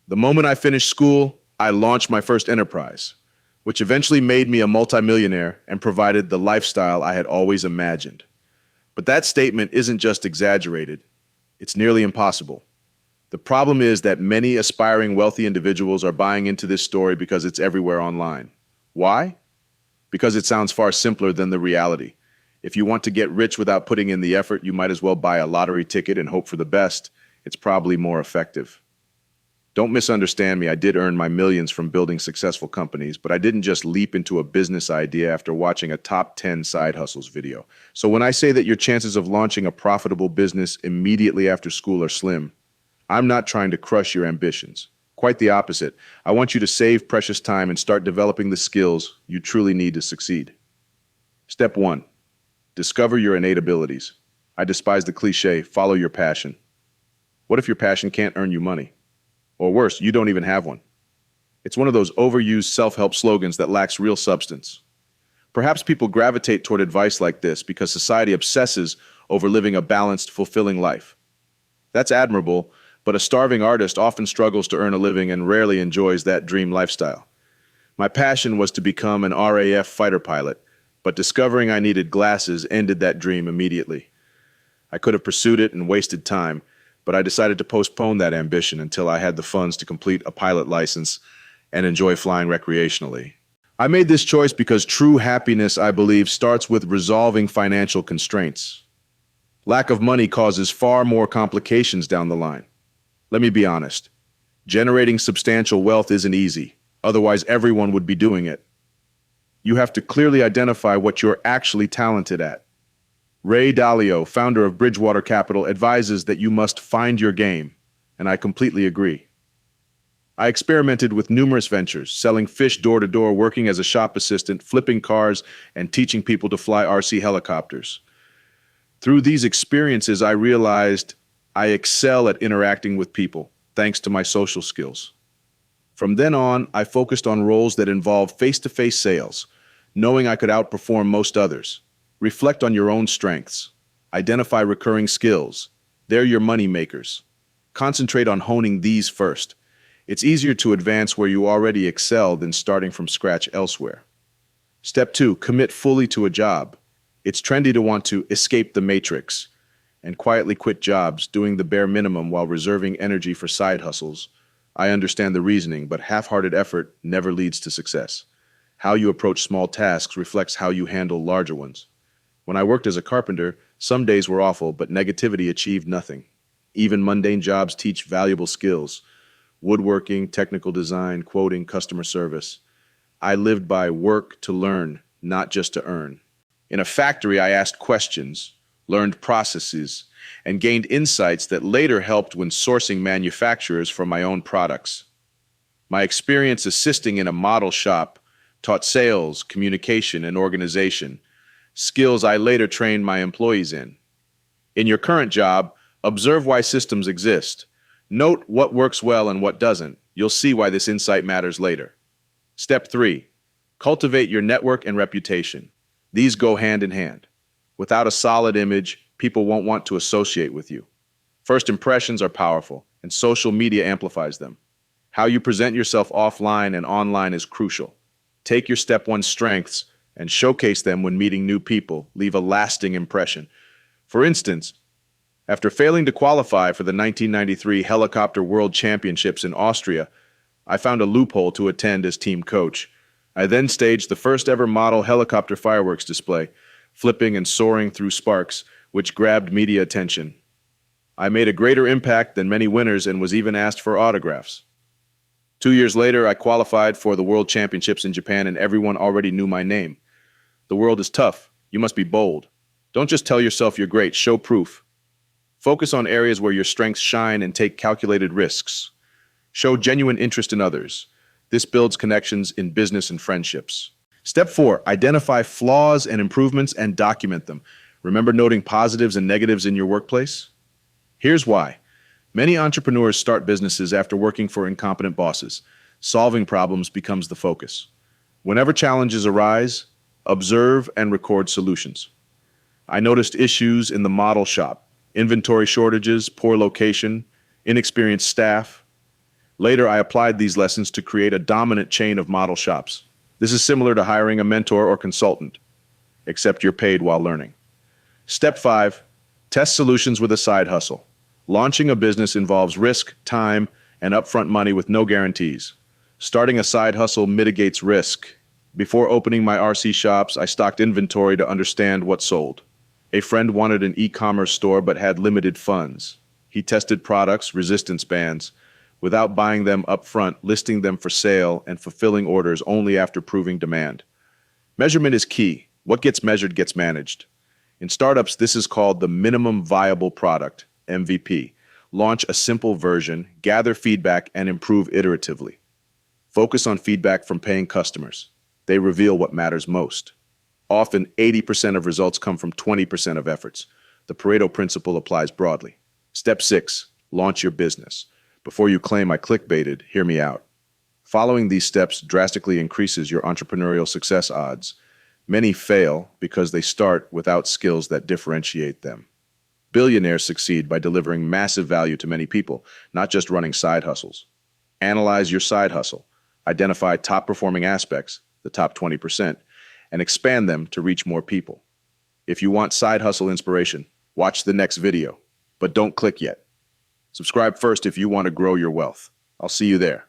The moment I finished school, I launched my first enterprise, which eventually made me a multimillionaire and provided the lifestyle I had always imagined. But that statement isn't just exaggerated, it's nearly impossible. The problem is that many aspiring wealthy individuals are buying into this story because it's everywhere online. Why? Because it sounds far simpler than the reality. If you want to get rich without putting in the effort, you might as well buy a lottery ticket and hope for the best. It's probably more effective. Don't misunderstand me, I did earn my millions from building successful companies, but I didn't just leap into a business idea after watching a top 10 side hustles video. So when I say that your chances of launching a profitable business immediately after school are slim, I'm not trying to crush your ambitions. Quite the opposite. I want you to save precious time and start developing the skills you truly need to succeed. Step 1. Discover your innate abilities. I despise the cliche, follow your passion. What if your passion can't earn you money? Or worse, you don't even have one. It's one of those overused self-help slogans that lacks real substance. Perhaps people gravitate toward advice like this because society obsesses over living a balanced, fulfilling life. That's admirable, but a starving artist often struggles to earn a living and rarely enjoys that dream lifestyle. My passion was to become an RAF fighter pilot, but discovering I needed glasses ended that dream immediately. I could have pursued it and wasted time, but I decided to postpone that ambition until I had the funds to complete a pilot license and enjoy flying recreationally. I made this choice because true happiness, I believe, starts with resolving financial constraints. Lack of money causes far more complications down the line. Let me be honest. Generating substantial wealth isn't easy. Otherwise, everyone would be doing it. You have to clearly identify what you're actually talented at. Ray Dalio, founder of Bridgewater Capital, advises that you must find your game, and I completely agree. I experimented with numerous ventures, selling fish door to door, working as a shop assistant, flipping cars, and teaching people to fly RC helicopters. Through these experiences, I realized I excel at interacting with people, thanks to my social skills. From then on, I focused on roles that involved face-to-face sales, knowing I could outperform most others. Reflect on your own strengths. Identify recurring skills. They're your money makers. Concentrate on honing these first. It's easier to advance where you already excel than starting from scratch elsewhere. Step 2, commit fully to a job. It's trendy to want to escape the matrix and quietly quit jobs, doing the bare minimum while reserving energy for side hustles. I understand the reasoning, but half-hearted effort never leads to success. How you approach small tasks reflects how you handle larger ones. When I worked as a carpenter, some days were awful, but negativity achieved nothing. Even mundane jobs teach valuable skills: woodworking, technical design, quoting, customer service. I lived by work to learn, not just to earn. In a factory, I asked questions, learned processes, and gained insights that later helped when sourcing manufacturers for my own products. My experience assisting in a model shop taught sales, communication, and organization, skills I later trained my employees in. In your current job, observe why systems exist. Note what works well and what doesn't. You'll see why this insight matters later. Step 3. Cultivate your network and reputation. These go hand in hand. Without a solid image, people won't want to associate with you. First impressions are powerful, and social media amplifies them. How you present yourself offline and online is crucial. Take your Step 1 strengths and showcase them when meeting new people. Leave a lasting impression. For instance, after failing to qualify for the 1993 Helicopter World Championships in Austria, I found a loophole to attend as team coach. I then staged the first ever model helicopter fireworks display, flipping and soaring through sparks, which grabbed media attention. I made a greater impact than many winners and was even asked for autographs. 2 years later, I qualified for the World Championships in Japan, and everyone already knew my name. The world is tough. You must be bold. Don't just tell yourself you're great, show proof. Focus on areas where your strengths shine and take calculated risks. Show genuine interest in others. This builds connections in business and friendships. Step 4, identify flaws and improvements and document them. Remember noting positives and negatives in your workplace? Here's why. Many entrepreneurs start businesses after working for incompetent bosses. Solving problems becomes the focus. Whenever challenges arise, observe and record solutions. I noticed issues in the model shop: inventory shortages, poor location, inexperienced staff. Later, I applied these lessons to create a dominant chain of model shops. This is similar to hiring a mentor or consultant, except you're paid while learning. Step 5, test solutions with a side hustle. Launching a business involves risk, time, and upfront money with no guarantees. Starting a side hustle mitigates risk. Before opening my RC shops, I stocked inventory to understand what sold. A friend wanted an e-commerce store but had limited funds. He tested products, resistance bands, without buying them up front, listing them for sale, and fulfilling orders only after proving demand. Measurement is key. What gets measured gets managed. In startups, this is called the minimum viable product, MVP. Launch a simple version, gather feedback, and improve iteratively. Focus on feedback from paying customers. They reveal what matters most. Often, 80% of results come from 20% of efforts. The Pareto principle applies broadly. Step 6, launch your business. Before you claim I clickbaited, hear me out. Following these steps drastically increases your entrepreneurial success odds. Many fail because they start without skills that differentiate them. Billionaires succeed by delivering massive value to many people, not just running side hustles. Analyze your side hustle. Identify top-performing aspects, the top 20%, and expand them to reach more people. If you want side hustle inspiration, watch the next video, but don't click yet. Subscribe first if you want to grow your wealth. I'll see you there.